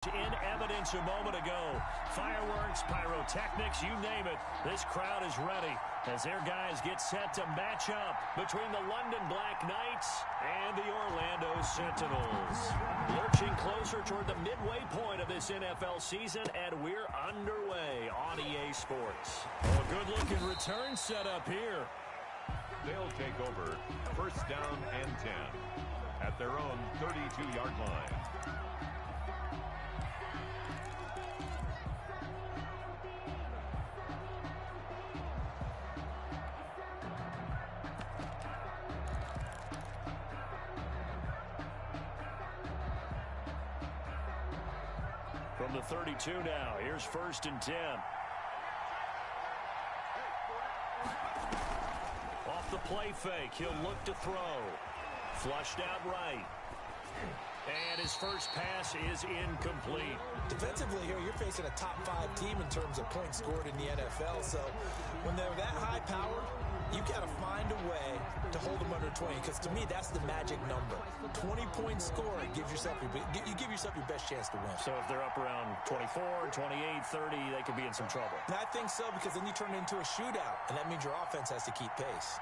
In evidence a moment ago. Fireworks, pyrotechnics, you name it. This crowd is ready as their guys get set to match up between the London Black Knights and the Orlando Sentinels. Lurching closer toward the midway point of this NFL season, and we're underway on EA Sports. Oh, a good-looking return set up here. They'll take over first down and 10 at their own 32-yard line. From the 32 now, here's first and 10. Off the play fake, he'll look to throw. Flushed out right. And his first pass is incomplete. Defensively here, you're facing a top 5 team in terms of points scored in the NFL. So when they're that high-powered, you got to find a way to hold them under 20, because to me, that's the magic number. 20-point score, you give yourself your best chance to win. So if they're up around 24, 28, 30, they could be in some trouble. And I think so, because then you turn it into a shootout, and that means your offense has to keep pace.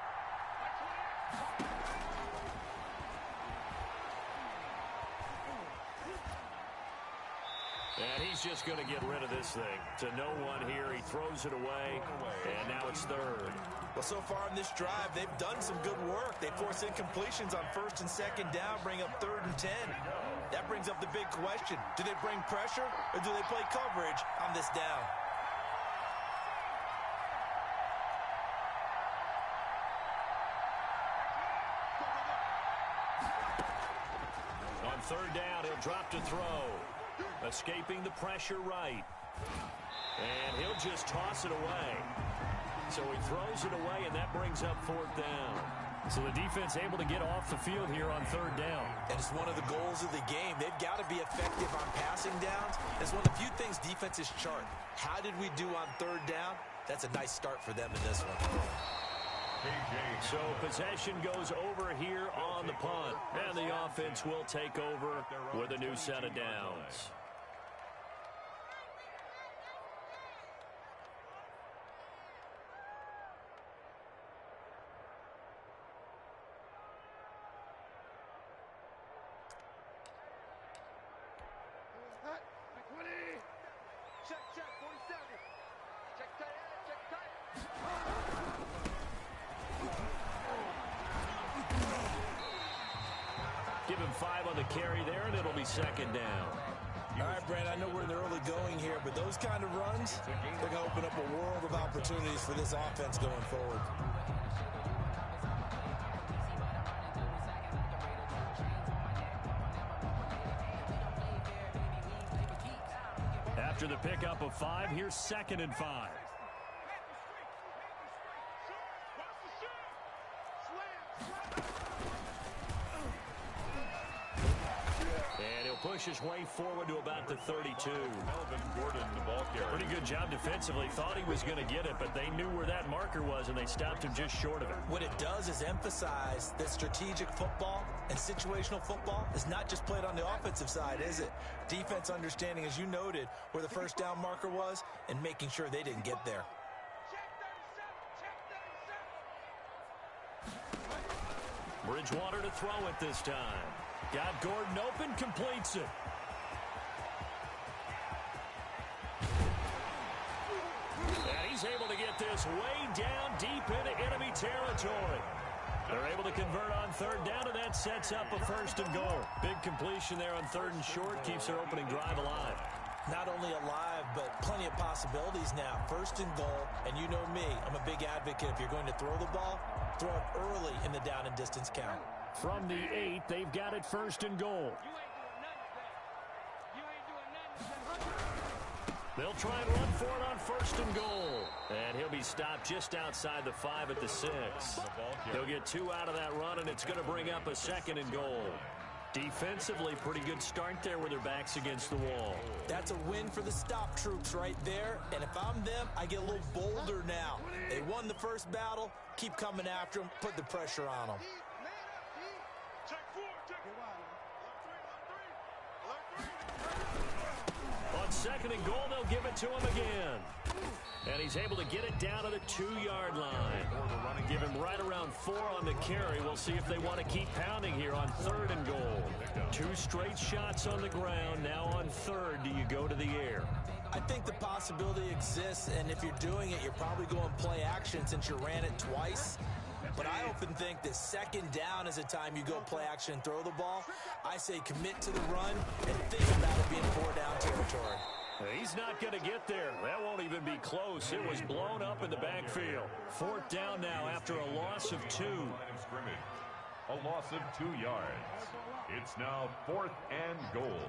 And he's just going to get rid of this thing. To no one here, he throws it away, and now it's third. Well, so far in this drive, they've done some good work. They force incompletions on first and second down, bring up third and 10. That brings up the big question. Do they bring pressure, or do they play coverage on this down? On third down, he'll drop to throw. Escaping the pressure right. And he'll just toss it away. So he throws it away, and that brings up fourth down. So the defense able to get off the field here on third down. And it's one of the goals of the game. They've got to be effective on passing downs. It's one of the few things defenses chart. How did we do on third down? That's a nice start for them in this one. So possession goes over here on the punt. And the offense will take over with a new set of downs. Give him 5 on the carry there, and it'll be second down. All right, Brent, I know we're in the early going here, but those kind of runs, they're going to open up a world of opportunities for this offense going forward. After the pickup of 5, here's second and 5. And he'll push his way forward to about the 32. Melvin Gordon, the ball carrier. Pretty good job defensively. Thought he was going to get it, but they knew where that marker was, and they stopped him just short of it. What it does is emphasize that strategic football and situational football is not just played on the offensive side, is it? Defense understanding, as you noted, where the first down marker was and making sure they didn't get there. Bridgewater to throw it this time. Got Gordon open, completes it. And he's able to get this way down deep into enemy territory. They're able to convert on third down, and that sets up a first and goal. Big completion there on third and short, keeps their opening drive alive. Not only alive, but plenty of possibilities now. First and goal, and you know me, I'm a big advocate. If you're going to throw the ball, throw it early in the down and distance count. From the 8, they've got it first and goal. They'll try and run for it on first and goal. And he'll be stopped just outside the 5 at the 6. He'll get 2 out of that run, and it's going to bring up a second and goal. Defensively, pretty good start there with their backs against the wall. That's a win for the stop troops right there. And if I'm them, I get a little bolder now. They won the first battle. Keep coming after them. Put the pressure on them. 2nd and goal, they'll give it to him again. And he's able to get it down to the 2-yard line. Give him right around 4 on the carry. We'll see if they want to keep pounding here on 3rd and goal. 2 straight shots on the ground. Now on 3rd, do you go to the air? I think the possibility exists, and if you're doing it, you're probably going play action since you ran it twice. But I often think that 2nd down is a time you go play action and throw the ball. I say commit to the run and think about it being 4-down territory. He's not going to get there. That won't even be close. It was blown up in the backfield. 4th down now after a loss of 2. A loss of 2 yards. It's now 4th and goal.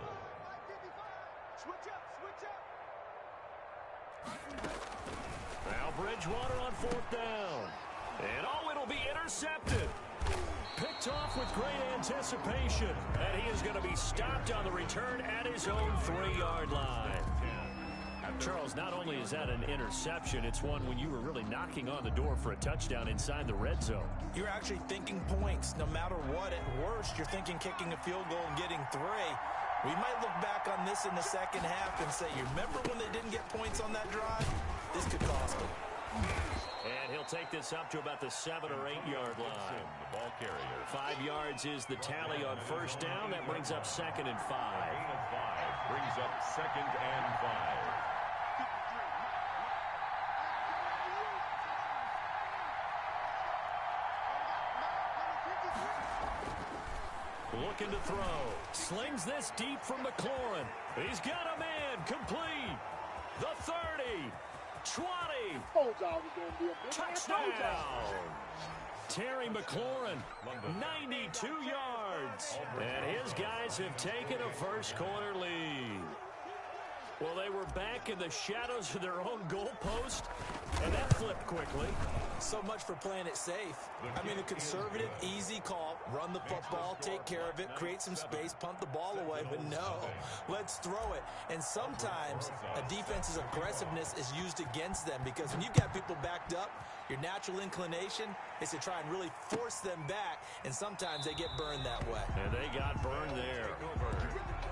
Now Bridgewater on 4th down. And it'll be intercepted. Picked off with great anticipation. And he is going to be stopped on the return at his own 3-yard line. Charles, not only is that an interception, it's one when you were really knocking on the door for a touchdown inside the red zone. You're actually thinking points. No matter what, at worst, you're thinking kicking a field goal and getting 3. We might look back on this in the 2nd half and say, you remember when they didn't get points on that drive? This could cost them. And he'll take this up to about the 7 or 8-yard line. The ball carrier. 5 yards is the tally on 1st down. That brings up 2nd and 5. Brings up 2nd and 5. Looking to throw. Slings this deep from McLaurin. He's got a man. Complete. The 30. 20. Touchdown. Terry McLaurin, 92 yards. And his guys have taken a first-quarter lead. Well, they were back in the shadows of their own goalpost, and that flipped quickly. So much for playing it safe. I mean, a conservative, easy call, run the football, take care of it, create some space, punt the ball away, but no, let's throw it. And sometimes a defense's aggressiveness is used against them because when you've got people backed up, your natural inclination is to try and really force them back, and sometimes they get burned that way. And they got burned there.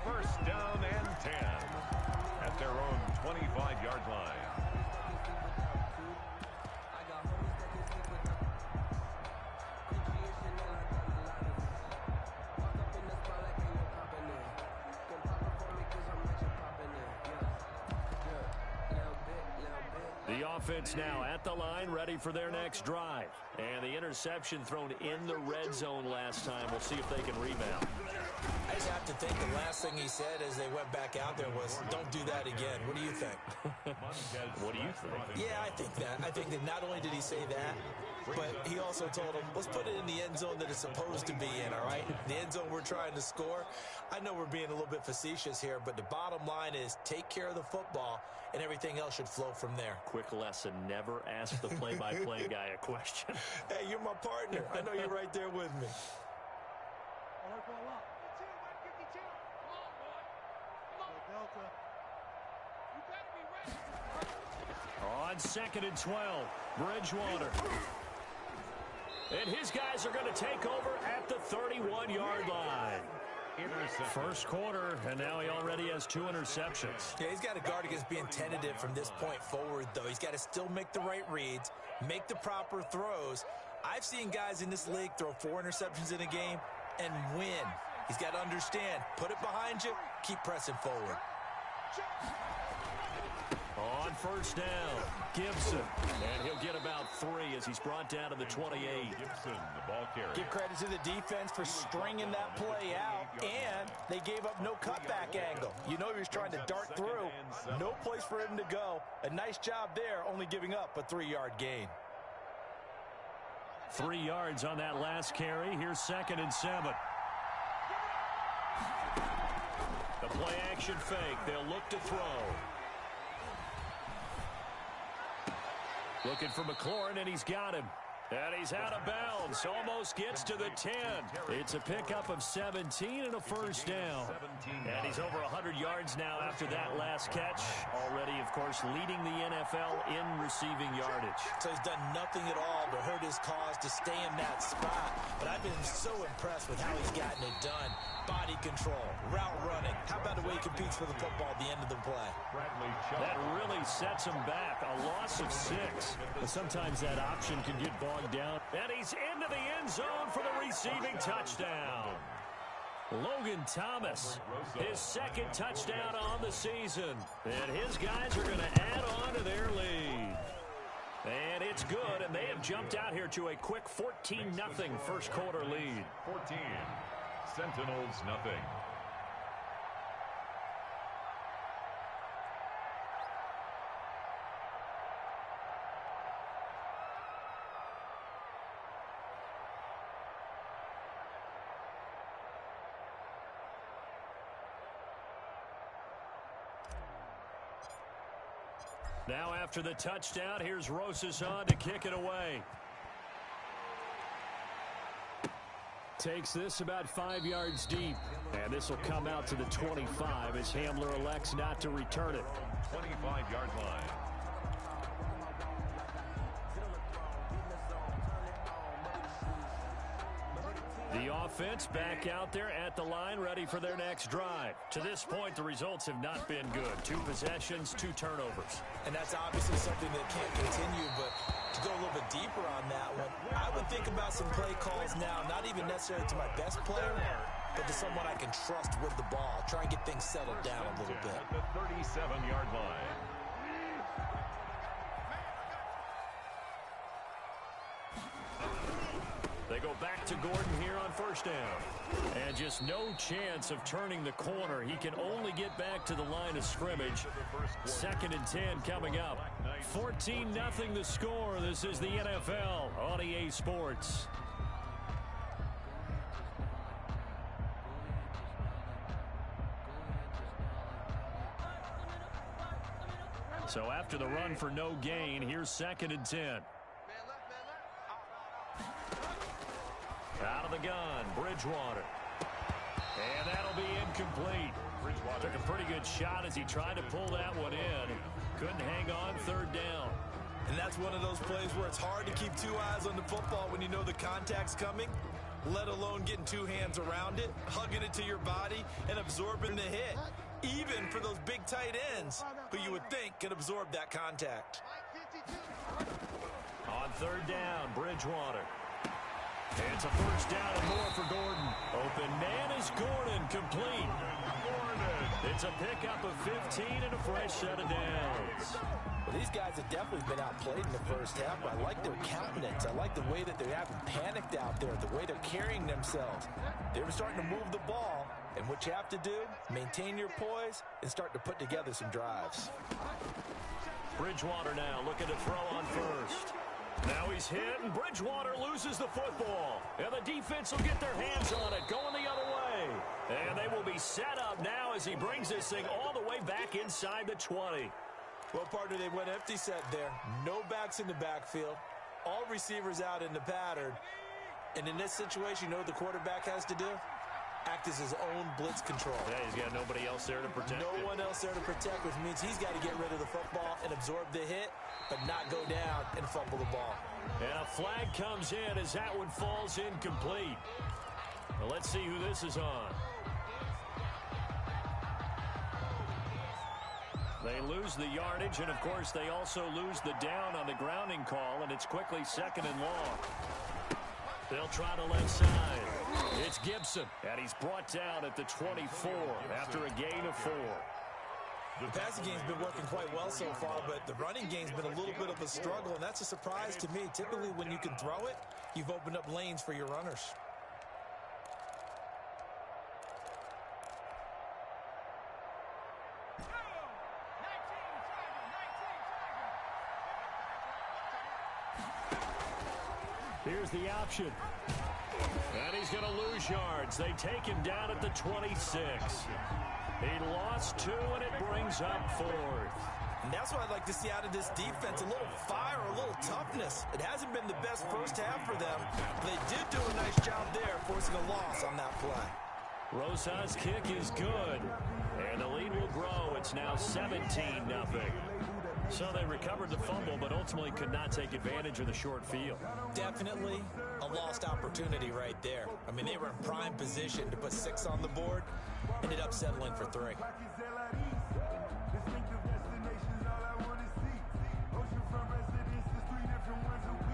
1st down and 10 at their own 25-yard line. The offense now at the line, ready for their next drive. And the interception thrown in the red zone last time. We'll see if they can rebound. I just have to think the last thing he said as they went back out there was, don't do that again. What do you think? What do you think? Yeah, I think that. I think that not only did he say that, but he also told him, let's put it in the end zone that it's supposed to be in, all right? The end zone we're trying to score. I know we're being a little bit facetious here, but the bottom line is take care of the football, and everything else should flow from there. Quick lesson, never ask the play-by-play guy a question. Hey, you're my partner. I know you're right there with me. On 2nd and 12, Bridgewater. And his guys are going to take over at the 31-yard line. First quarter, and now he already has 2 interceptions. Yeah, he's got to guard against being tentative from this point forward, though. He's got to still make the right reads, make the proper throws. I've seen guys in this league throw 4 interceptions in a game and win. He's got to understand, put it behind you, keep pressing forward. On 1st down, Gibson. And he'll get about 3 as he's brought down to the 28. Gibson, the ball carrier. Give credit to the defense for stringing that play out, and they gave up no cutback angle. You know he was trying to dart through. No place for him to go. A nice job there, only giving up a 3-yard gain. 3 yards on that last carry. Here's 2nd and 7. The play action fake. They'll look to throw. Looking for McLaurin, and he's got him. And he's out of bounds. Almost gets to the 10. It's a pickup of 17 and a first down. And he's over 100 yards now after that last catch. Already, of course, leading the NFL in receiving yardage. So he's done nothing at all to hurt his cause to stay in that spot. But I've been so impressed with how he's gotten it done. body control, route running. How about the way he competes for the football at the end of the play? That really sets him back. A loss of 6. But sometimes that option can get bogged down. And he's into the end zone for the receiving touchdown. Logan Thomas, his second touchdown on the season. And his guys are going to add on to their lead. And it's good, and they have jumped out here to a quick 14-0 first quarter lead. 14, Sentinels nothing. Now after the touchdown, here's Rosas on to kick it away. Takes this about 5 yards deep. And this will come out to the 25 as Hamler elects not to return it. 25-yard line. The offense back out there at the line, ready for their next drive. To this point, the results have not been good. 2 possessions, 2 turnovers. And that's obviously something that can't continue, but to go a little bit deeper on that one, I would think about some play calls now, not even necessarily to my best player, but to someone I can trust with the ball. Try and get things settled down a little bit. At the 37-yard line. They go back to Gordon here on first down. And just no chance of turning the corner. He can only get back to the line of scrimmage. 2nd and 10 coming up. 14-0 the score. This is the NFL on EA Sports. So after the run for no gain, here's 2nd and 10. Out of the gun, Bridgewater. And that'll be incomplete. Bridgewater took a pretty good shot as he tried to pull that one in. Couldn't hang on 3rd down. And that's one of those plays where it's hard to keep 2 eyes on the football when you know the contact's coming, let alone getting 2 hands around it, hugging it to your body, and absorbing the hit. Even for those big tight ends who you would think could absorb that contact. On 3rd down, Bridgewater. It's a first down and more for Gordon. Open man is Gordon, complete. It's a pickup of 15 and a fresh set of downs. Well, these guys have definitely been outplayed in the first half, but I like their countenance. I like the way that they haven't panicked out there, the way they're carrying themselves. They were starting to move the ball, and what you have to do, maintain your poise and start to put together some drives. Bridgewater now looking to throw on first. Now he's hit, and Bridgewater loses the football. And the defense will get their hands on it, going the other way. And they will be set up now as he brings this thing all the way back inside the 20. Well, partner, they went empty set there. No backs in the backfield. All receivers out in the pattern. And in this situation, you know what the quarterback has to do? Act as his own blitz control. Yeah, he's got nobody else there to protect No one else there to protect, which means he's got to get rid of the football and absorb the hit, but not go down and fumble the ball. And a flag comes in as that one falls incomplete. Well, let's see who this is on. They lose the yardage, and of course they also lose the down on the grounding call, and it's quickly 2nd and long. They'll try to left side. It's Gibson, and he's brought down at the 24 after a gain of 4. The passing game's been working quite well so far, but the running game's been a little bit of a struggle, and that's a surprise to me. Typically, when you can throw it, you've opened up lanes for your runners. Here's the option. And he's going to lose yards. They take him down at the 26. He lost 2, and it brings up 4th. And that's what I'd like to see out of this defense. A little fire, a little toughness. It hasn't been the best first half for them. They did do a nice job there, forcing a loss on that play. Rosas' kick is good. And the lead will grow. It's now 17-0. So they recovered the fumble, but ultimately could not take advantage of the short field. Definitely. a lost opportunity right there. I mean, they were in prime position to put 6 on the board, ended up settling for 3.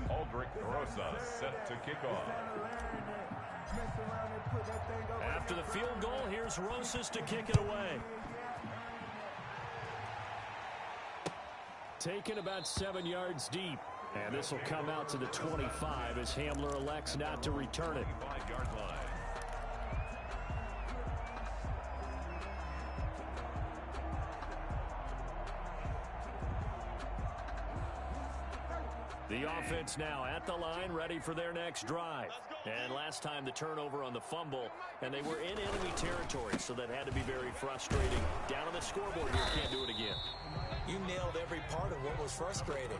Aldrick Rosas set to kick off. After the field goal, here's Rosas to kick it away. Taken about 7 yards deep. And this will come out to the 25 as Hamler elects not to return it. 5-yard line. The offense now at the line, ready for their next drive. And last time the turnover on the fumble, and they were in enemy territory, so that had to be very frustrating. Down on the scoreboard here, can't do it again. You nailed every part of what was frustrating.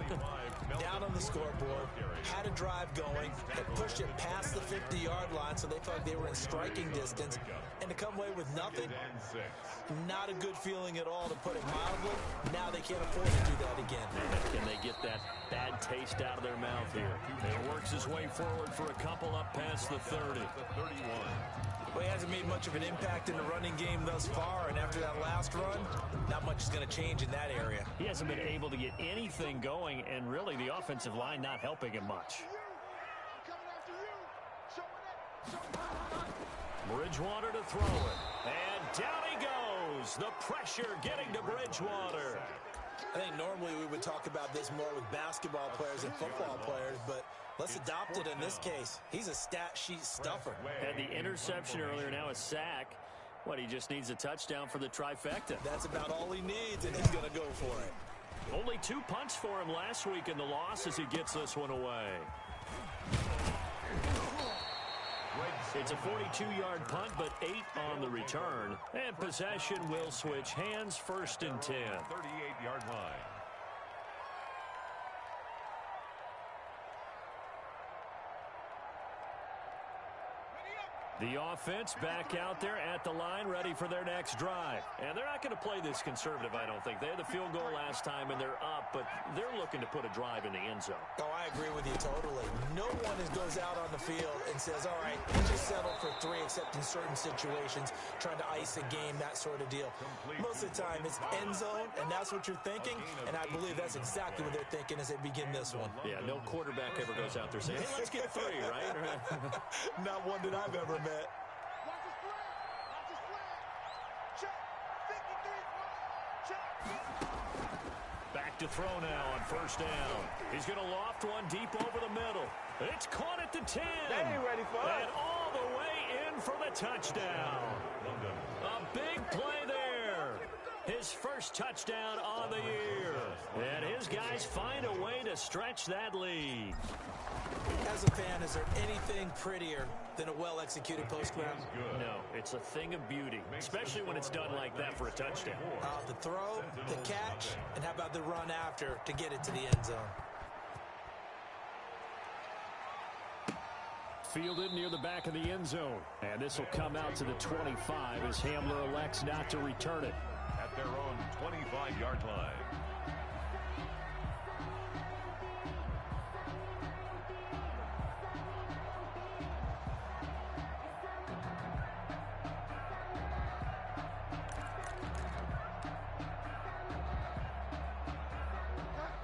Down on the scoreboard, had a drive going, that pushed it past the 50-yard line, so they felt they were in striking distance, and to come away with nothing, not a good feeling at all, to put it mildly. Now they can't afford to do that again. Can they get that bad taste out of their mouth here? It works his way forward for a couple up past the 30. Well, he hasn't made much of an impact in the running game thus far, and after that last run, not much is going to change in that area. He hasn't been able to get anything going, and really the offensive line not helping him much. Bridgewater to throw it, and down he goes. The pressure getting to Bridgewater. I think normally we would talk about this more with basketball players and football players, but let's adopt it in this case. He's a stat sheet stuffer. Had the interception earlier, now a sack. What, he just needs a touchdown for the trifecta. That's about all he needs, and he's going to go for it. Only 2 punts for him last week in the loss as he gets this one away. It's a 42-yard punt, but 8 on the return. And possession will switch hands, 1st and 10. 38-yard line. The offense back out there at the line, ready for their next drive. And they're not going to play this conservative, I don't think. They had the field goal last time, and they're up, but they're looking to put a drive in the end zone. Oh, I agree with you totally. No one goes out on the field and says, all right, we'll just settle for 3, except in certain situations, trying to ice a game, that sort of deal. Most of the time, it's end zone, and that's what you're thinking, and I believe that's exactly what they're thinking as they begin this one. Yeah, no quarterback ever goes out there saying, hey, let's get 3, right? Not one that I've ever met. Back to throw now on 1st down. He's going to loft one deep over the middle. It's caught at the 10. They ain't ready for us. And all the way in for the touchdown. A big play there. His first touchdown on the year. And his guys find a way to stretch that lead. As a fan, is there anything prettier than a well-executed post-round? No, it's a thing of beauty, especially when it's done like that for a touchdown. The throw, the catch, and how about the run after to get it to the end zone? Fielded near the back of the end zone. And this will come out to the 25 as Hamler elects not to return it. At their own 25-yard line.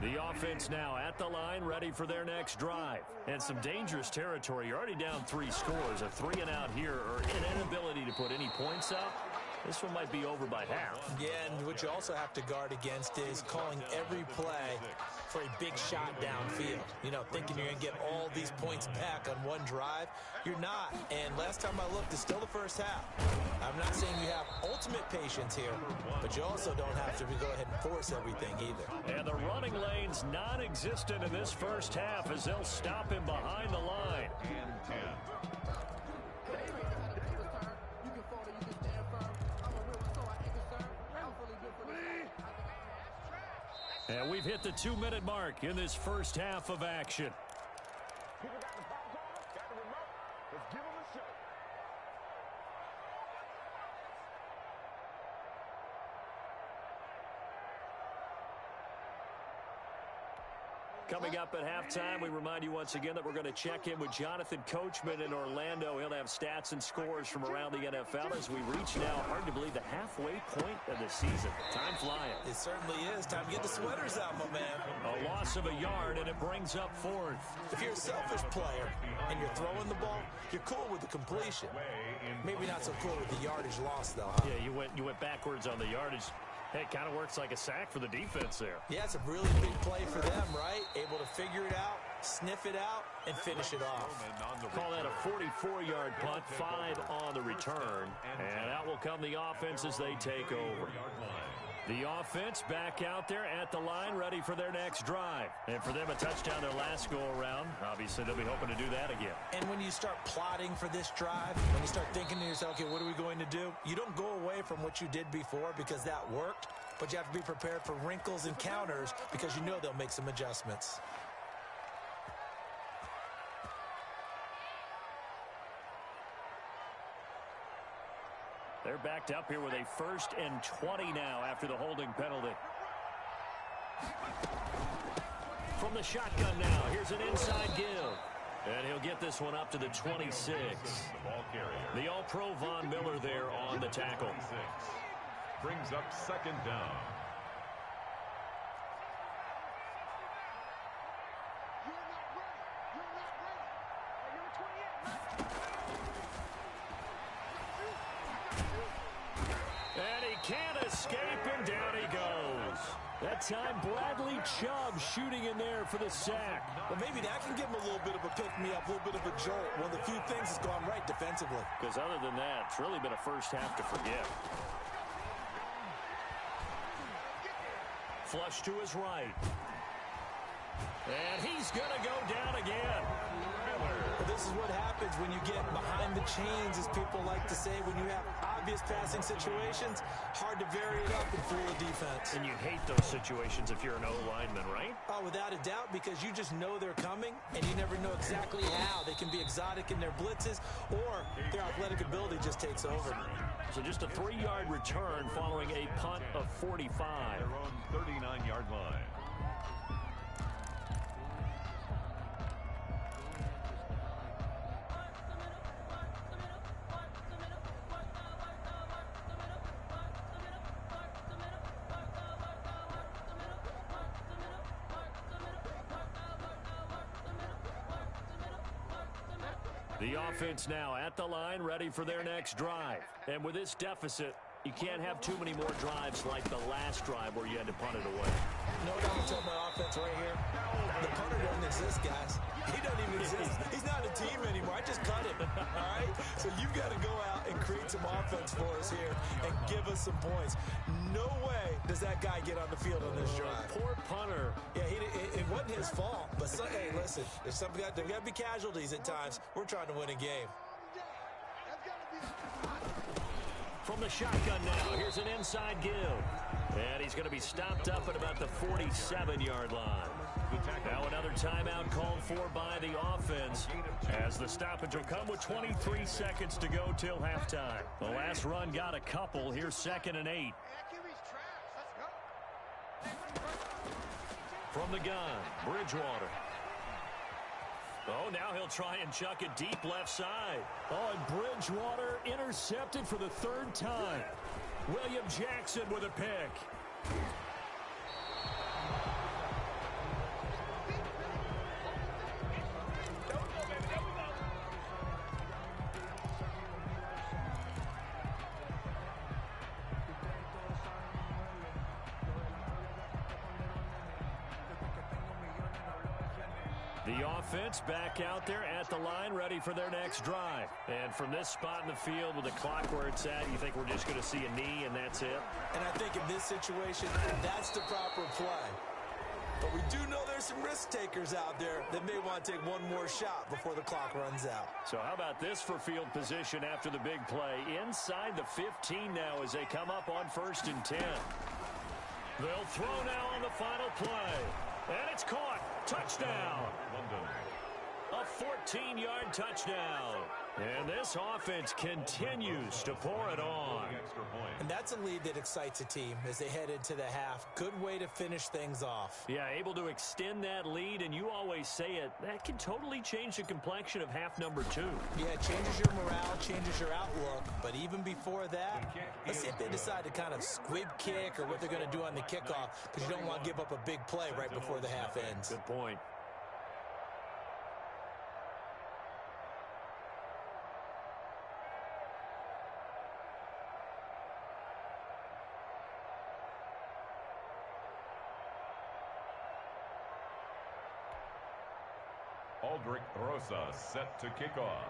The offense now at the line, ready for their next drive. And some dangerous territory. You're already down 3 scores. A 3 and out here, or an inability to put any points up. This one might be over by half. Yeah, and what you also have to guard against is calling every play for a big shot downfield. You know, thinking you're going to get all these points back on one drive. You're not. And last time I looked, it's still the first half. I'm not saying you have ultimate patience here, but you also don't have to go ahead and force everything either. And the running lane's non-existent in this first half as they'll stop him behind the line. And 10. And we've hit the 2-minute mark in this first half of action. Coming up at halftime, we remind you once again that we're going to check in with Jonathan Coachman in Orlando. He'll have stats and scores from around the NFL as we reach now, hard to believe, the halfway point of the season. Time flying. It certainly is. Time to get the sweaters out, my man. A loss of a yard, and it brings up fourth. If you're a selfish player and you're throwing the ball, you're cool with the completion. Maybe not so cool with the yardage loss, though, huh? Yeah, you went backwards on the yardage. Hey, it kind of works like a sack for the defense there. Yeah, it's a really big play for them, right? Able to figure it out, sniff it out, and finish it off. Call that a 44-yard punt, 5 on the return. And out will come the offense as they take over. The offense back out there at the line, ready for their next drive. And for them, a touchdown their last go-around. Obviously, they'll be hoping to do that again. And when you start plotting for this drive, when you start thinking to yourself, okay, what are we going to do? You don't go away from what you did before because that worked, but you have to be prepared for wrinkles and counters because you know they'll make some adjustments. They're backed up here with a 1st and 20 now after the holding penalty. From the shotgun now, here's an inside give. And he'll get this one up to the 26. The All-Pro Von Miller there on the tackle. Brings up 2nd down. Can't escape, and down he goes. That time, Bradley Chubb shooting in there for the sack. Well, maybe that can give him a little bit of a pick-me-up, a little bit of a jolt. One of the few things that's gone right defensively. Because other than that, it's really been a first half to forget. Flush to his right. And he's going to go down again. Well, this is what happens when you get behind the chains, as people like to say. When you have obvious passing situations, hard to vary it up and fool the defense. And you hate those situations if you're an O-lineman, right? Oh, without a doubt, because you just know they're coming, and you never know exactly how. They can be exotic in their blitzes, or their athletic ability just takes over. So just a 3-yard return following a punt of 45. Their own 39-yard line. The offense now at the line, ready for their next drive. And with this deficit, you can't have too many more drives like the last drive where you had to punt it away. You know what I'm going to tell my offense right here? The punter doesn't exist, guys. He doesn't even exist. He's not a team anymore. I just cut him, all right? So you've got to go out and create some offense for us here and give us some points. No way does that guy get on the field on this drive. Poor punter. Yeah, it wasn't his fault. But, hey, listen, there's got to be casualties at times. We're trying to win a game. From the shotgun now, here's an inside give. And he's going to be stopped up at about the 47-yard line. Now another timeout called for by the offense as the stoppage will come with 23 seconds to go till halftime. The last run got a couple. Here's 2nd and 8. From the gun, Bridgewater. Oh, now he'll try and chuck it deep left side. Oh, and Bridgewater intercepted for the 3rd time. William Jackson with a pick. The offense back out there at the line, ready for their next drive. And from this spot in the field with the clock where it's at, you think we're just going to see a knee and that's it? And I think in this situation, that's the proper play. But we do know there's some risk takers out there that may want to take one more shot before the clock runs out. So how about this for field position after the big play? Inside the 15 now as they come up on 1st and 10. They'll throw now on the final play. And it's caught. Touchdown. A 14-yard touchdown. And this offense continues to pour it on. And that's a lead that excites a team as they head into the half. Good way to finish things off. Yeah, able to extend that lead, and you always say it, that can totally change the complexion of half number 2. Yeah, it changes your morale, changes your outlook. But even before that, let's see if they decide to kind of squib kick or what they're going to do on the kickoff, because you don't want to give up a big play right before the half ends. Good point. Aldrick Rosas set to kick off.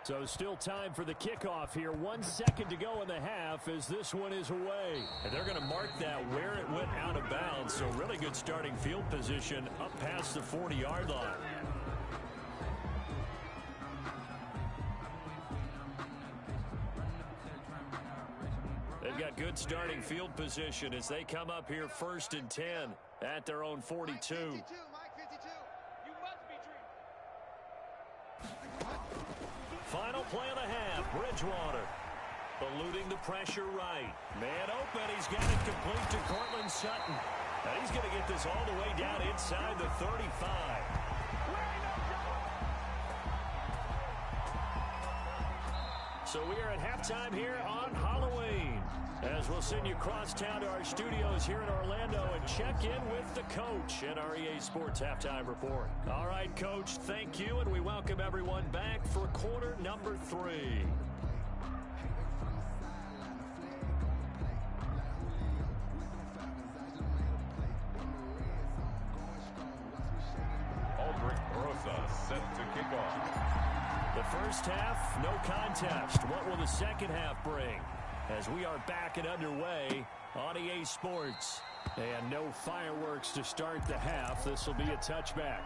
So still time for the kickoff here. 1 second to go in the half as this one is away. And they're going to mark that where it went out of bounds. So really good starting field position up past the 40-yard line. They've got good starting field position as they come up here 1st and 10 at their own 42. Final play of the half, Bridgewater. Eluding the pressure right. Man open, he's got it complete to Cortland Sutton. And he's going to get this all the way down inside the 35. So we are at halftime here on Halloween, as we'll send you across town to our studios here in Orlando and check in with the coach at our EA Sports Halftime Report. All right, Coach, thank you, and we welcome everyone back for quarter number 3. Aldrick Rosas set to kick off. The first half, no contest. What will the second half bring? As we are back and underway on EA Sports. And no fireworks to start the half. This will be a touchback.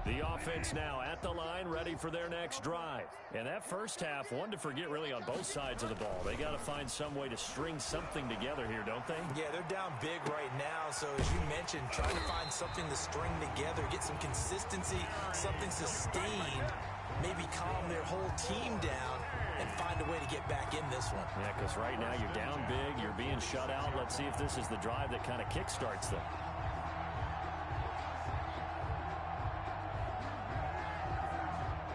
The offense now at the line, ready for their next drive. And that first half, one to forget really on both sides of the ball. They got to find some way to string something together here, don't they? Yeah, they're down big right now. So as you mentioned, trying to find something to string together, get some consistency, something sustained, maybe calm their whole team down and find a way to get back in this one. Yeah, because right now you're down big, you're being shut out. Let's see if this is the drive that kind of kickstarts them.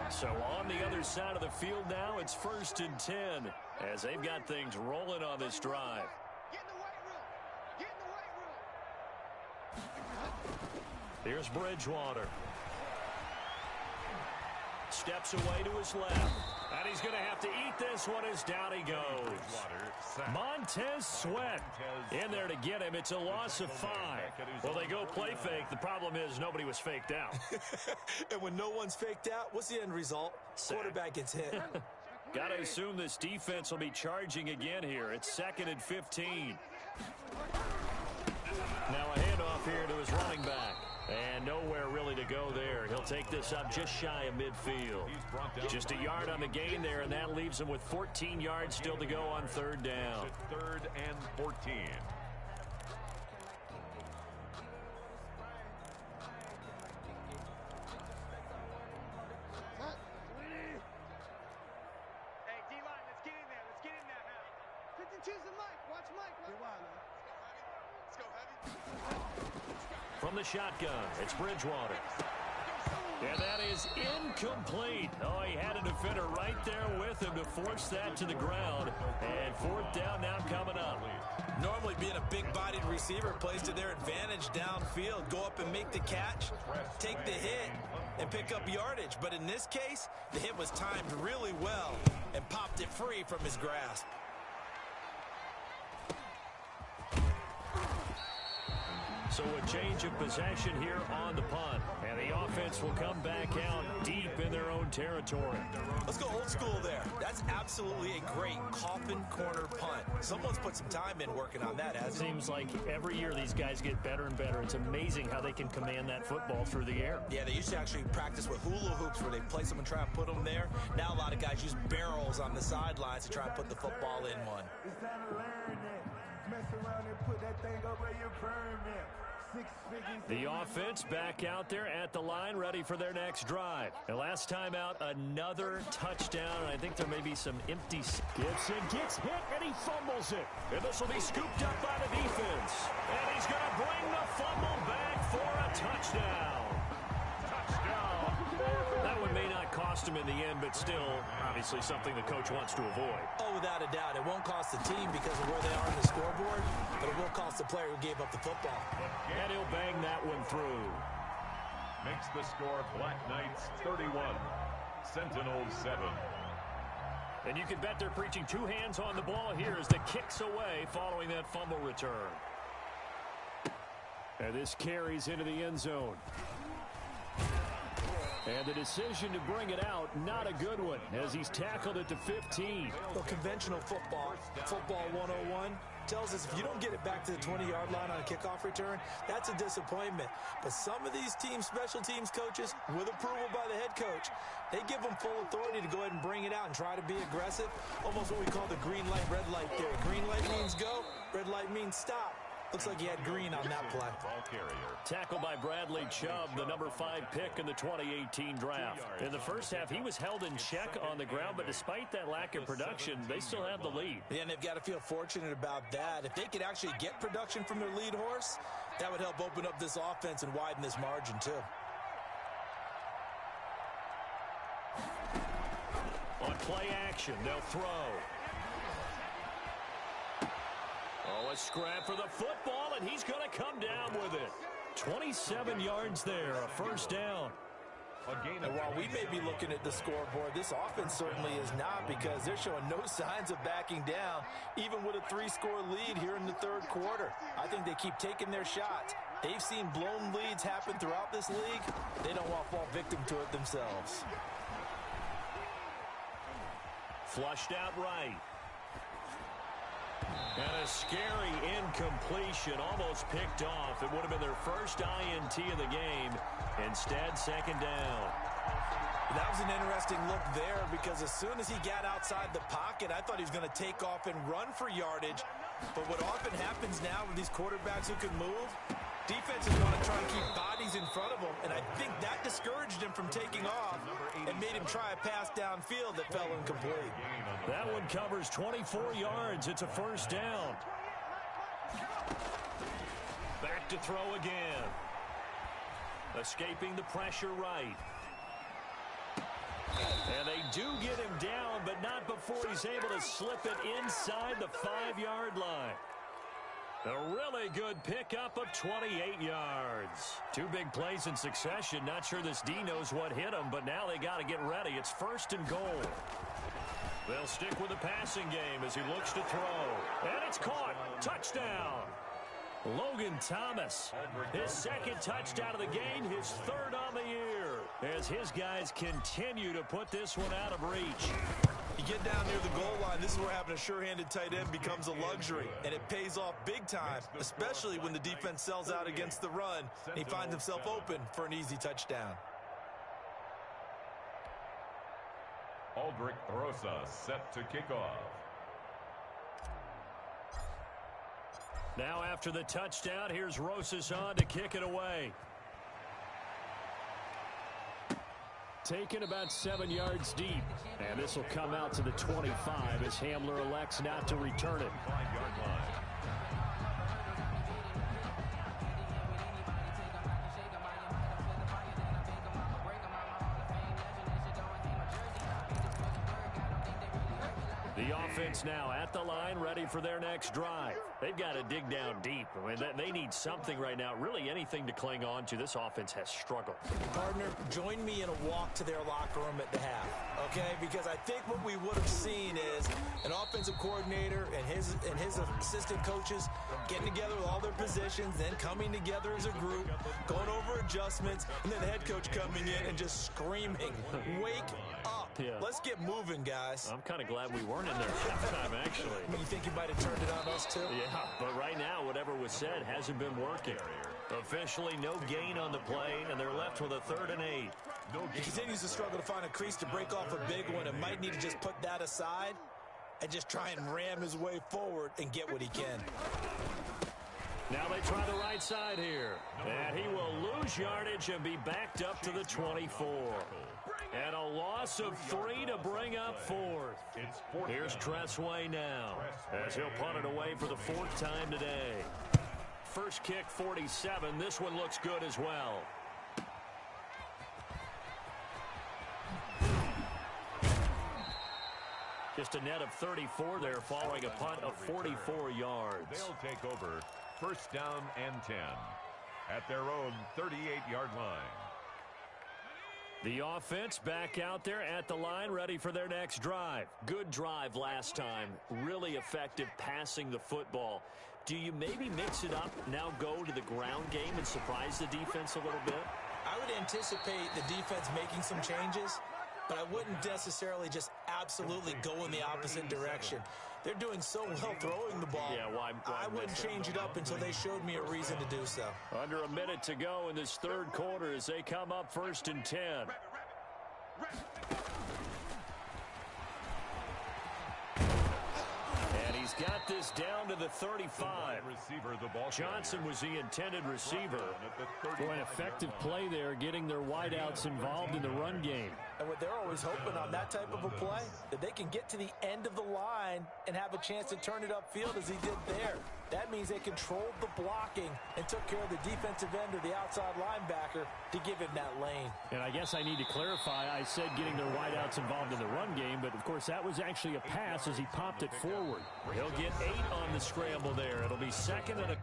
So on the other side of the field now, it's 1st and 10 as they've got things rolling on this drive. Get in the weight room. Get in the weight room. Here's Bridgewater. Steps away to his left. And he's going to have to eat this one as down he goes. Montez Sweat in there to get him. It's a loss of 5. Well, they go play fake. The problem is nobody was faked out. And when no one's faked out, what's the end result? Quarterback gets hit. Got to assume this defense will be charging again here. It's 2nd and 15. Now a handoff here to his running back. And nowhere really to go there. He'll take this up just shy of midfield. Just a yard on the gain there, and that leaves him with 14 yards still to go on 3rd down. 3rd and 14. Hey, D-line, let's get in there. Let's get in there now. 52's the Mike. Watch Mike. Get wild, man. Let's go heavy. From the shotgun, it's Bridgewater. And that is incomplete. Oh, he had a defender right there with him to force that to the ground. And 4th down now coming up. Normally being a big-bodied receiver plays to their advantage downfield. Go up and make the catch, take the hit, and pick up yardage. But in this case, the hit was timed really well and popped it free from his grasp. So a change of possession here on the punt. And the offense will come back out deep in their own territory. Let's go old school there. That's absolutely a great coffin corner punt. Someone's put some time in working on that, hasn't it? Seems like every year these guys get better and better. It's amazing how they can command that football through the air. Yeah, they used to actually practice with hula hoops where they place them and try and put them there. Now a lot of guys use barrels on the sidelines to try and put the football in one. It's time to learn that. Mess around and put that thing over your permit. 6 figures. The offense back out there at the line, ready for their next drive. And last time out, another touchdown. And I think there may be some empty. Gibson gets hit, and he fumbles it. And this will be scooped up by the defense. And he's going to bring the fumble back for a touchdown. That one may not cost him in the end, but still, obviously something the coach wants to avoid. Oh, without a doubt. It won't cost the team because of where they are on the scoreboard, but it will cost the player who gave up the football. And he'll bang that one through. Makes the score Black Knights 31, Sentinels 7. And you can bet they're preaching two hands on the ball here as the kick's away following that fumble return. And this carries into the end zone. And the decision to bring it out, not a good one, as he's tackled at the 15. Well, conventional football 101, tells us if you don't get it back to the 20-yard line on a kickoff return, that's a disappointment. But some of these special teams coaches, with approval by the head coach, they give them full authority to go ahead and bring it out and try to be aggressive. Almost what we call the green light, red light theory. Green light means go, red light means stop. Looks like he had green on that play. Ball carrier. Tackled by Bradley Chubb, the number 5 pick in the 2018 draft. In the first half, he was held in check on the ground, but despite that lack of production, they still have the lead. Yeah, and they've got to feel fortunate about that. If they could actually get production from their lead horse, that would help open up this offense and widen this margin, too. On play action, they'll throw. Oh, a scrap for the football, and he's going to come down with it. 27 yards there, a first down. And while we may be looking at the scoreboard, this offense certainly is not, because they're showing no signs of backing down, even with a 3-score lead here in the third quarter. I think they keep taking their shots. They've seen blown leads happen throughout this league. They don't want to fall victim to it themselves. Flushed out right. And a scary incompletion, almost picked off. It would have been their first INT of the game. Instead, second down. That was an interesting look there, because as soon as he got outside the pocket, I thought he was going to take off and run for yardage. But what often happens now with these quarterbacks who can move, defenses want to try and keep bodies in front of them, and I think that discouraged him from taking off and made him try a pass downfield that fell incomplete. That one covers 24 yards. It's a first down. Back to throw again. Escaping the pressure right. And they do get him down, but not before he's able to slip it inside the 5-yard line. A really good pickup of 28 yards. 2 big plays in succession. Not sure this D knows what hit him, but now they got to get ready. It's first and goal. They'll stick with the passing game as he looks to throw. And it's caught. Touchdown. Logan Thomas, his second touchdown of the game, his third on the year, as his guys continue to put this one out of reach. You get down near the goal line, this is where having a sure-handed tight end becomes a luxury, and it pays off big time, especially when the defense sells out against the run, and he finds himself open for an easy touchdown. Aldrich Rosa set to kick off. Now after the touchdown, here's Rosas on to kick it away. Taken about 7 yards deep. And this will come out to the 25 as Hamler elects not to return it. 5-yard line. The offense now at the line, ready for their next drive. They've got to dig down deep. I mean, they need something right now, really anything to cling on to. This offense has struggled. Partner, join me in a walk to their locker room at the half, okay? Because I think what we would have seen is an offense defensive coordinator and his assistant coaches getting together with all their positions, then coming together as a group, going over adjustments, and then the head coach coming in and just screaming, "Wake up. Yeah. Let's get moving, guys." I'm kind of glad we weren't in there at halftime, actually. I mean, you think you might have turned it on us, too? Yeah, but right now, whatever was said hasn't been working. Officially, no gain on the play, and they're left with a 3rd and 8. He continues to struggle to find a crease to break off a big one and might need to just put that aside and just try and ram his way forward and get what he can. Now they try the right side here. And he will lose yardage and be backed up to the 24. And a loss of 3 to bring up 4th. Here's Tressway now as he'll punt it away for the 4th time today. First kick, 47. This one looks good as well. Just a net of 34 there following a punt of 44 yards. They'll take over 1st down and 10 at their own 38-yard line. The offense back out there at the line, ready for their next drive. Good drive last time. Really effective passing the football. Do you maybe mix it up, now go to the ground game and surprise the defense a little bit? I would anticipate the defense making some changes, but I wouldn't necessarily just absolutely go in the opposite direction. They're doing so well throwing the ball. Yeah, why I wouldn't change it up until they showed me a reason to do so. Under a minute to go in this 3rd quarter as they come up 1st and 10. And he's got this down to the 35. Johnson was the intended receiver. Boy, an effective play there, getting their wideouts involved in the run game. And what they're always hoping on that type of a play, that they can get to the end of the line and have a chance to turn it upfield as he did there. That means they controlled the blocking and took care of the defensive end or the outside linebacker to give him that lane. And I guess I need to clarify, I said getting their wideouts involved in the run game, but of course that was actually a pass as he popped it forward. He'll get 8 on the scramble there. It'll be 2nd and a...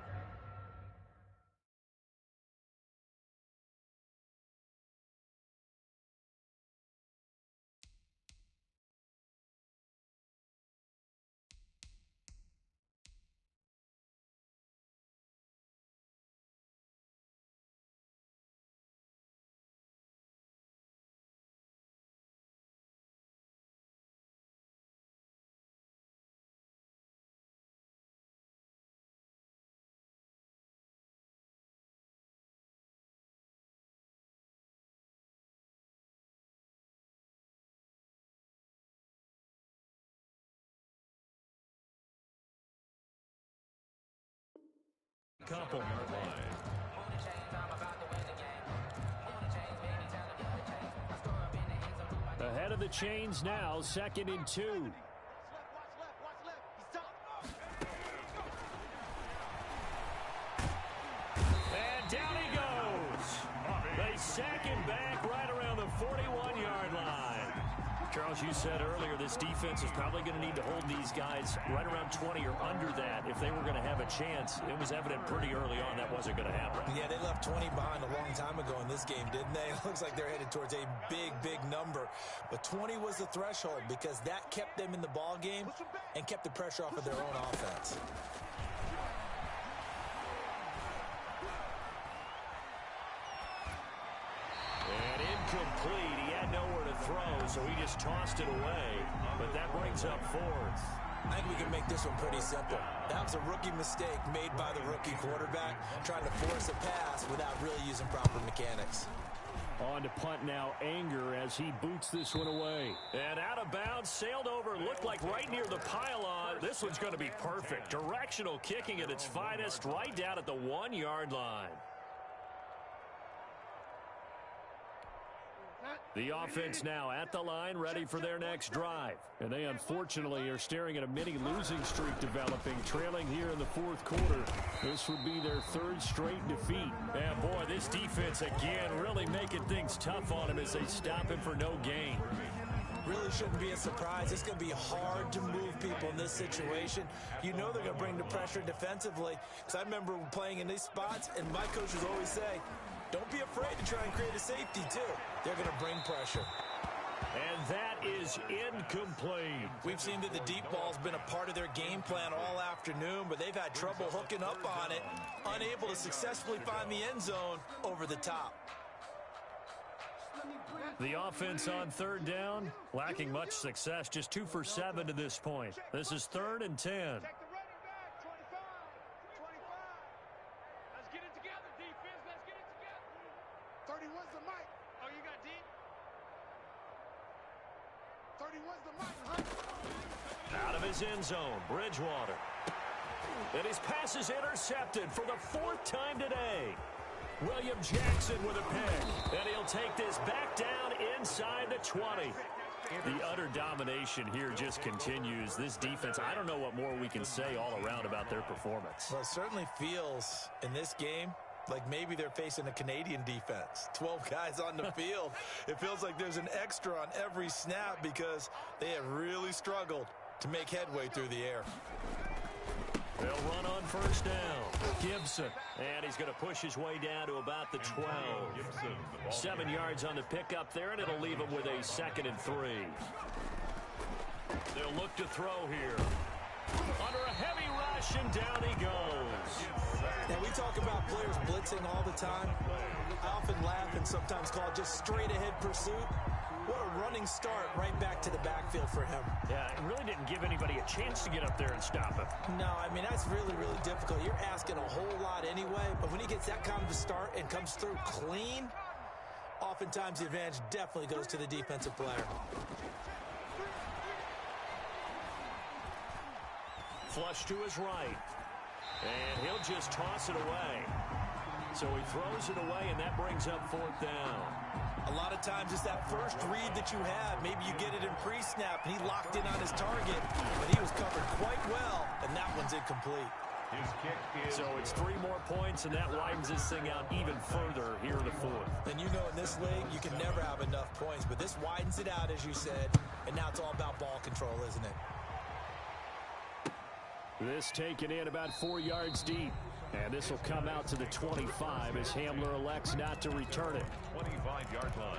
couple. Ahead of the chains now, 2nd and 2. And down he goes. They sack him back right around the 41-yard line. Charles, you said earlier this defense is probably going to need to hold these guys right around 20 or under that if they were going to have a chance. It was evident pretty early on that wasn't going to happen. Yeah, they left 20 behind a long time ago in this game, didn't they? It looks like they're headed towards a big, big number. But 20 was the threshold because that kept them in the ball game and kept the pressure off of their own offense. And incomplete. He had nowhere to throw, so he just tossed it away. But that brings up 4th. I think we can make this one pretty simple. That was a rookie mistake made by the rookie quarterback, trying to force a pass without really using proper mechanics. On to punt now, Anger as he boots this one away. And out of bounds, sailed over, looked like right near the pylon. This one's going to be perfect. Directional kicking at its finest, right down at the 1-yard line. The offense now at the line, ready for their next drive. And they unfortunately are staring at a mini losing streak developing, trailing here in the 4th quarter. This would be their 3rd straight defeat. And boy, this defense again really making things tough on him as they stop him for no gain. Really shouldn't be a surprise. It's going to be hard to move people in this situation. You know they're going to bring the pressure defensively. Because I remember playing in these spots, and my coaches always say, don't be afraid to try and create a safety, too. They're going to bring pressure. And that is incomplete. We've seen that the deep ball's been a part of their game plan all afternoon, but they've had trouble hooking up on it, unable to successfully find the end zone over the top. The offense on third down, lacking much success, just 2 for 7 to this point. This is 3rd and 10. Check the running back, 25. 25. Let's get it together, defense. Let's get it together. 31's the mic. Oh, you got deep? 31's the mic. Out of his end zone, Bridgewater. And his pass is intercepted for the 4th time today. William Jackson with a pick. And he'll take this back down inside the 20. The utter domination here just continues. This defense, I don't know what more we can say all around about their performance. Well, it certainly feels in this game like maybe they're facing a Canadian defense. 12 guys on the field. It feels like there's an extra on every snap because they have really struggled to make headway through the air. They'll run on first down. Gibson. And he's going to push his way down to about the 12. 7 yards on the pickup there, and it'll leave him with a 2nd and 3. They'll look to throw here. Under a heavy rush, and down he goes. Now, we talk about players blitzing all the time. I often laugh and sometimes call it just straight-ahead pursuit. What a running start right back to the backfield for him. Yeah, it really didn't give anybody a chance to get up there and stop him. No, I mean, that's really, really difficult. You're asking a whole lot anyway, but when he gets that kind of a start and comes through clean, oftentimes the advantage definitely goes to the defensive player. Flush to his right. And he'll just toss it away. So he throws it away, and that brings up 4th down. A lot of times it's that first read that you have. Maybe you get it in pre-snap, and he locked in on his target, but he was covered quite well, and that one's incomplete. His kick is So it's 3 more points, and that widens this thing out even further here in the 4th. And you know in this league, you can never have enough points, but this widens it out, as you said, and now it's all about ball control, isn't it? This taken in about 4 yards deep. And this will come out to the 25 as Hamler elects not to return it. 25-yard line.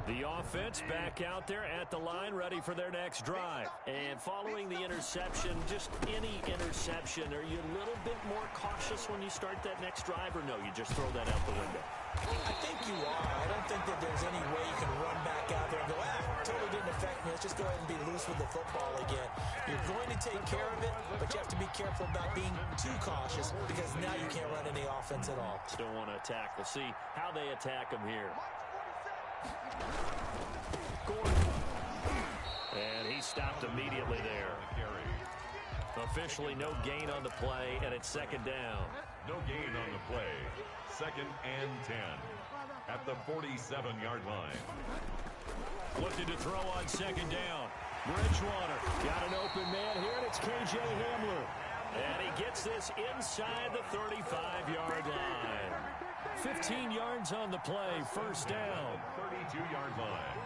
The offense back out there at the line, ready for their next drive. And following the interception, just any interception, are you a little bit more cautious when you start that next drive, or no, you just throw that out the window? I think you are. I don't think that there's any way you can run back out there and go, totally didn't affect me. Let's just go ahead and be loose with the football again. You're going to take care of it, but you have to be careful about being too cautious because now you can't run any offense at all. Still want to attack. We'll see how they attack him here. Gordon. And he stopped immediately there. Officially no gain on the play, and it's 2nd down. No gain on the play. 2nd and 10 at the 47-yard line. Looking to throw on 2nd down. Bridgewater got an open man here, and it's K.J. Hamler. And he gets this inside the 35-yard line. 15 yards on the play, 1st down. 32-yard line.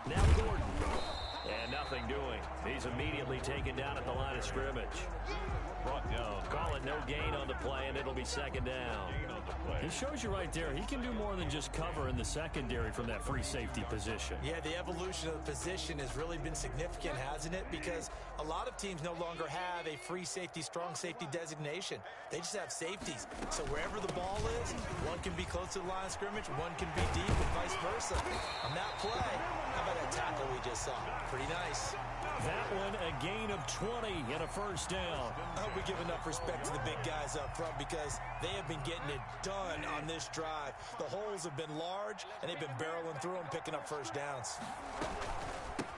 Now Gordon. And nothing doing. He's immediately taken down at the line of scrimmage. Brought down. Call it no gain on the play, and it'll be 2nd down. He shows you right there, he can do more than just cover in the secondary from that free safety position. Yeah, the evolution of the position has really been significant, hasn't it? Because a lot of teams no longer have a free safety, strong safety designation. They just have safeties. So wherever the ball is, one can be close to the line of scrimmage, one can be deep, and vice versa. On that play, how about that tackle we just saw? Pretty nice. That one, a gain of 20 and a 1st down. I hope we give enough respect to the big guys up front because they have been getting it done on this drive. The holes have been large, and they've been barreling through them, picking up 1st downs.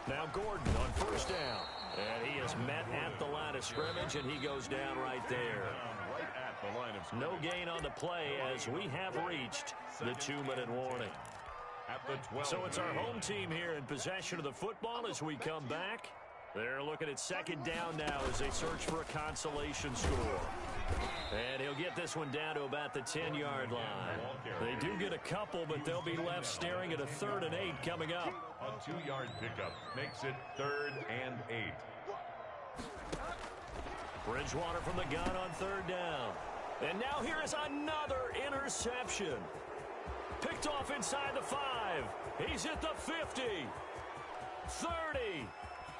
Now Gordon on 1st down. And he is met at the line of scrimmage, and he goes down right there. Right at the line of No gain on the play as we have reached the 2-minute warning. at the 12. So it's our home team here in possession of the football as we come back. They're looking at 2nd down now as they search for a consolation score. And he'll get this one down to about the 10-yard line. They do get a couple, but they'll be left staring at a 3rd and 8 coming up. A 2-yard pickup makes it 3rd and 8. Bridgewater from the gun on third down. And now here is another interception. Picked off inside the 5. He's at the 50. 30.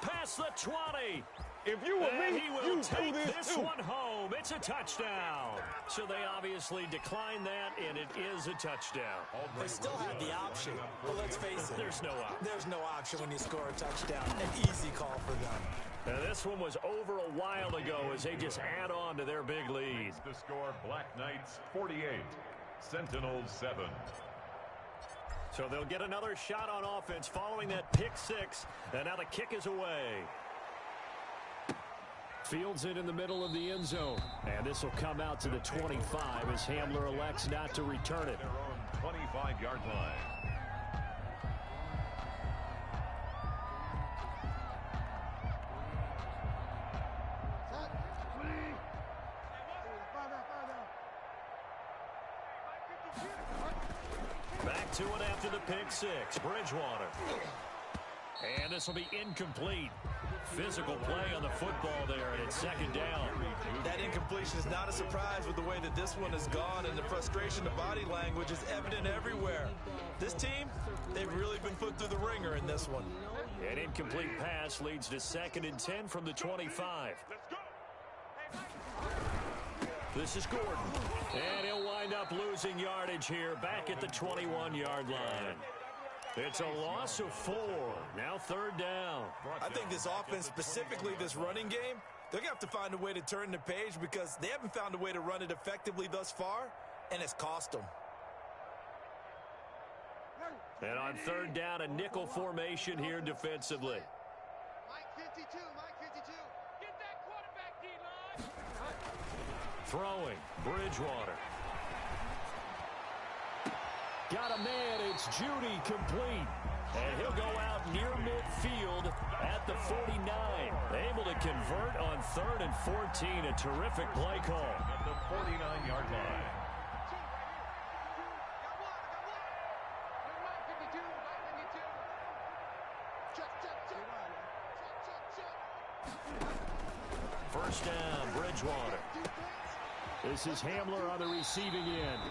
Past the 20. If you were me, he will you take do this one home. It's a touchdown. So they obviously declined that, and it is a touchdown. They still have the option, but let's face it. There's no option. There's no option when you score a touchdown. An easy call for them. Now, this one was over a while ago as they just add on to their big lead. The score, Black Knights 48, Sentinels 7. So they'll get another shot on offense following that pick 6, and now the kick is away. Fields it in the middle of the end zone. And this will come out to the 25 as Hamler elects not to return it. Their own 25-yard line. Back to it after the pick 6. Bridgewater. And this will be incomplete. Physical play on the football there, and it's second down. That incompletion is not a surprise with the way that this one has gone, and the frustration of body language is evident everywhere. This team, they've really been put through the ringer in this one. An incomplete pass leads to 2nd and 10 from the 25. This is Gordon. And he'll wind up losing yardage here back at the 21-yard line. It's a loss of 4. Now third down. I think this offense, specifically this running game, they're going to have to find a way to turn the page because they haven't found a way to run it effectively thus far, and it's cost them. And on third down, a nickel formation here defensively. Mike 52, Mike 52. Get that quarterback, D-line. Throwing, Bridgewater. Got a man, it's Judy complete. And he'll go out near midfield at the 49. Able to convert on 3rd and 14. A terrific play call. At the 49-yard line. First down, Bridgewater. This is Hamler on the receiving end.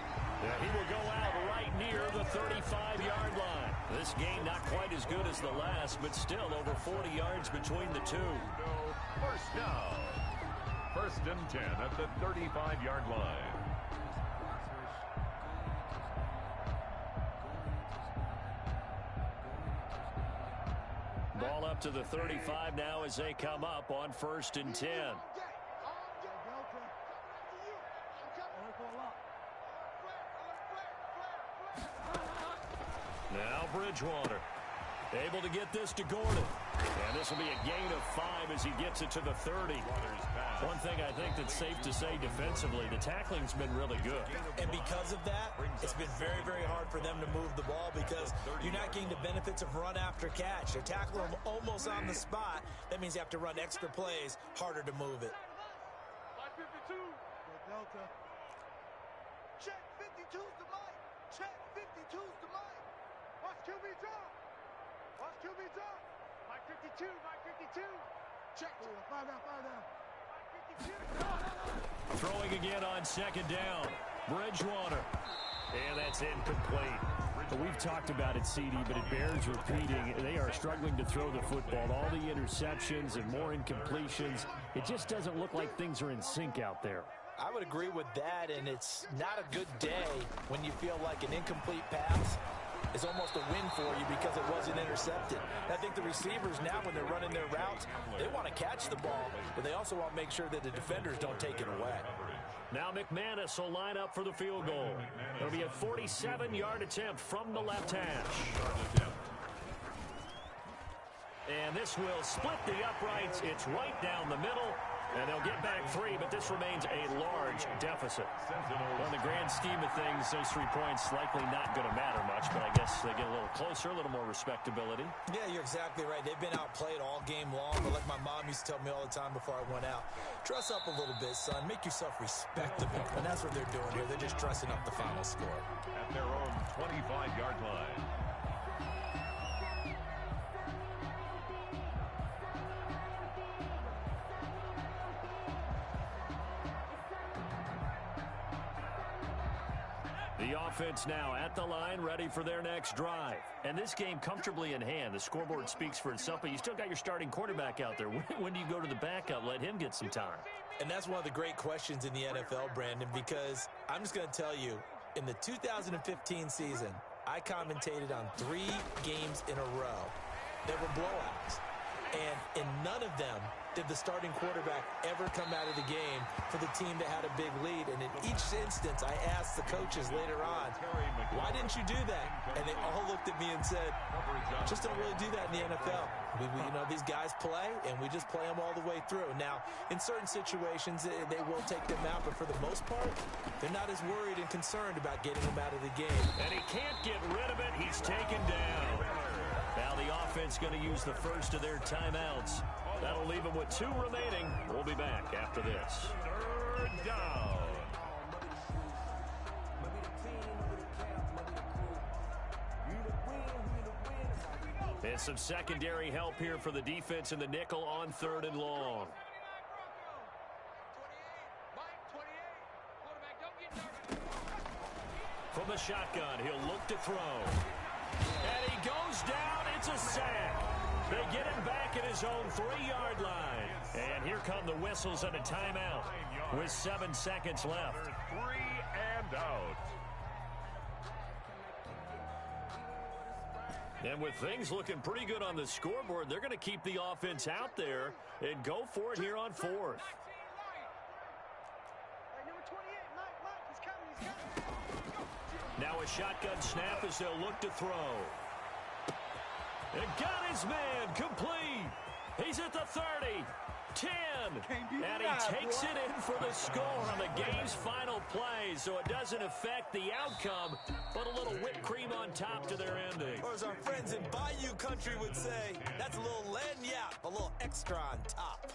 He will go out right near the 35-yard line. This game not quite as good as the last, but still over 40 yards between the two. First down. 1st and 10 at the 35-yard line. Ball up to the 35 now as they come up on 1st and 10. Now Bridgewater able to get this to Gordon. And this will be a gain of 5 as he gets it to the 30. One thing I think that's safe to say defensively, the tackling's been really good. And because of that, it's been very, very hard for them to move the ball because you're not getting the benefits of run after catch. They're tackling them almost on the spot. That means you have to run extra plays, harder to move it. Delta. Check 52's the Mike. Check 52's the Mike. Watch QB drop. Watch QB drop. Mike 52, Mike 52. Check. 5 down, 5 down. Mike 52. Throwing again on 2nd down. Bridgewater. And that's incomplete. We've talked about it, CD, but it bears repeating. They are struggling to throw the football. All the interceptions and more incompletions. It just doesn't look like things are in sync out there. I would agree with that, and it's not a good day when you feel like an incomplete pass is almost a win for you because it wasn't intercepted. And I think the receivers now, when they're running their routes, they want to catch the ball, but they also want to make sure that the defenders don't take it away. Now McManus will line up for the field goal. It'll be a 47-yard attempt from the left hash. And this will split the uprights. It's right down the middle. And they'll get back 3, but this remains a large deficit. Well, in the grand scheme of things, those 3 points likely not going to matter much, but I guess they get a little closer, a little more respectability. Yeah, you're exactly right. They've been outplayed all game long, but like my mom used to tell me all the time before I went out, dress up a little bit, son. Make yourself respectable. And that's what they're doing here. They're just dressing up the final score. At their own 25-yard line. The offense now at the line, ready for their next drive. And this game comfortably in hand. The scoreboard speaks for itself, but you still got your starting quarterback out there. When do you go to the backup? Let him get some time. And that's one of the great questions in the NFL, Brandon, because I'm just going to tell you, in the 2015 season, I commentated on 3 games in a row that were blowouts. And in none of them did the starting quarterback ever come out of the game for the team that had a big lead. And in each instance, I asked the coaches later on, why didn't you do that? And they all looked at me and said, just don't really do that in the NFL. These guys play, and we just play them all the way through. Now, in certain situations, they will take them out, but for the most part, they're not as worried and concerned about getting them out of the game. And he can't get rid of it. He's taken down. Now the offense going to use the first of their timeouts. That'll leave them with 2 remaining. We'll be back after this. 3rd down. And some secondary help here for the defense in the nickel on 3rd and long. From the shotgun, he'll look to throw. And he goes down. It's a sack. They get him back at his own 3-yard line. And here come the whistles and a timeout with 7 seconds left. 3 and out. And with things looking pretty good on the scoreboard, they're going to keep the offense out there and go for it here on 4th. Now a shotgun snap as they'll look to throw. And got his man complete. He's at the 30. 10. And he takes it in for the score on the game's final play. So it doesn't affect the outcome, but a little whipped cream on top to their ending. Or as our friends in Bayou Country would say, that's a little lagniappe, a little extra on top.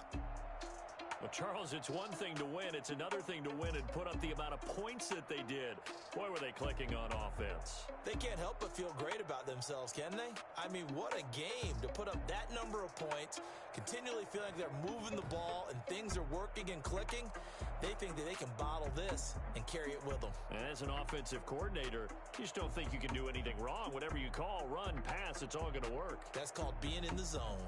Well, Charles, it's one thing to win. It's another thing to win and put up the amount of points that they did. Boy, were they clicking on offense. They can't help but feel great about themselves, can they? I mean, what a game to put up that number of points, continually feeling like they're moving the ball and things are working and clicking. They think that they can bottle this and carry it with them. And as an offensive coordinator, you just don't think you can do anything wrong. Whatever you call, run, pass, it's all going to work. That's called being in the zone.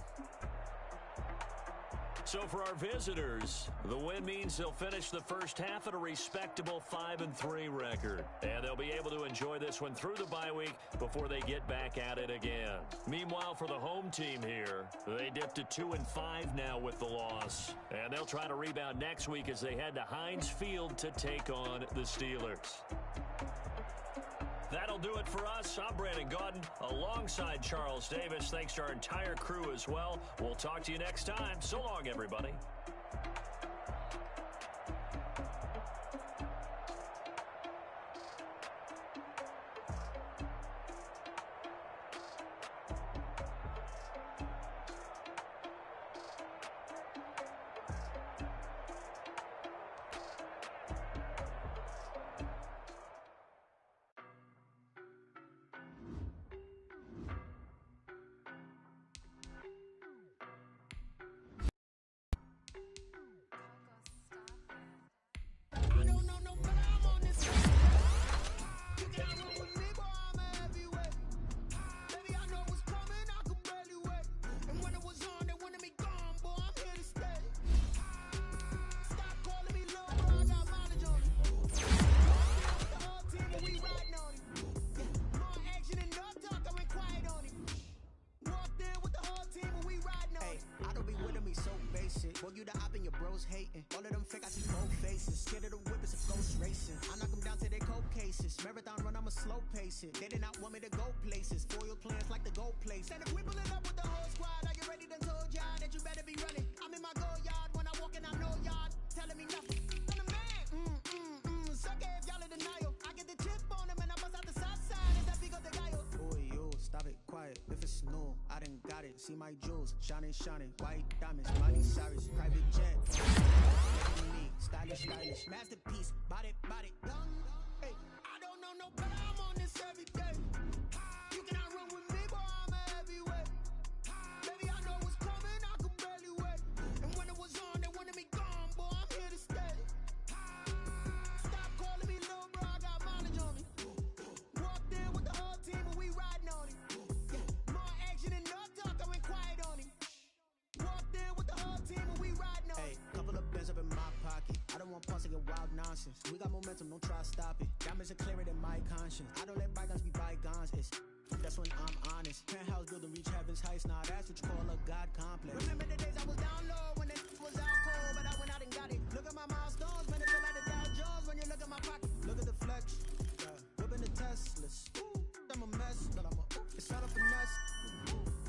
So for our visitors, the win means they'll finish the first half at a respectable 5-3 record. And they'll be able to enjoy this one through the bye week before they get back at it again. Meanwhile, for the home team here, they dipped to 2-5 now with the loss. And they'll try to rebound next week as they head to Heinz Field to take on the Steelers. That'll do it for us. I'm Brandon Gaudin alongside Charles Davis. Thanks to our entire crew as well. We'll talk to you next time. So long, everybody. Hating. All of them fake, I see both faces. Scared of the whip, it's a ghost racing. I knock them down to their cold cases. Marathon run, I'm a slow pace it. They did not want me to go places. Foil plans like the gold place. And if we pulling up with the whole squad, are you ready? Done told y'all that you better be running. I'm in my go yard when I walk in, I know y'all telling me nothing. I'm the man. Suck it if y'all in denial. I get the chip on them and I bust out the south side. Is that big of the guy? Boy, yo, stop it, quiet. If it's new, I done got it. See my jewels, shining, white diamonds, Miley Cyrus, private jet. Me, stylish, masterpiece, body, young. Hey, I don't know no better, I'm on this every day. You cannot run with me, boy, I'm a heavyweight. Baby, I know what's coming, I could barely wait. And when it was on, they wanted me gone, boy, I'm here to stay. Stop calling me little bro, I got mileage on me. nonsense. We got momentum, don't try to stop it. Diamonds are clearer than my conscience. I don't let bygones be bygones. That's when I'm honest. Penthouse building, reach heaven's heights. Nah, that's what you call a God complex. Remember the days I was down low when it was out cold, but I went out and got it. Look at my milestones, man, it feel like the Dow Jones when you look at my pocket. Look at the flex, whipping the Teslas. I'm a mess, but it's not a finesse.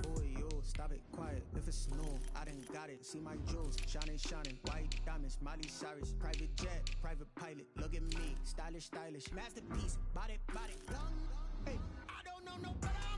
Boy, yo, stop it, quiet. If it's new, I done got it. See my jewels, shining, white diamonds, Miley Cyrus, private jet, private pilot. Look at me, stylish, masterpiece, body, young. Hey, I don't know no better.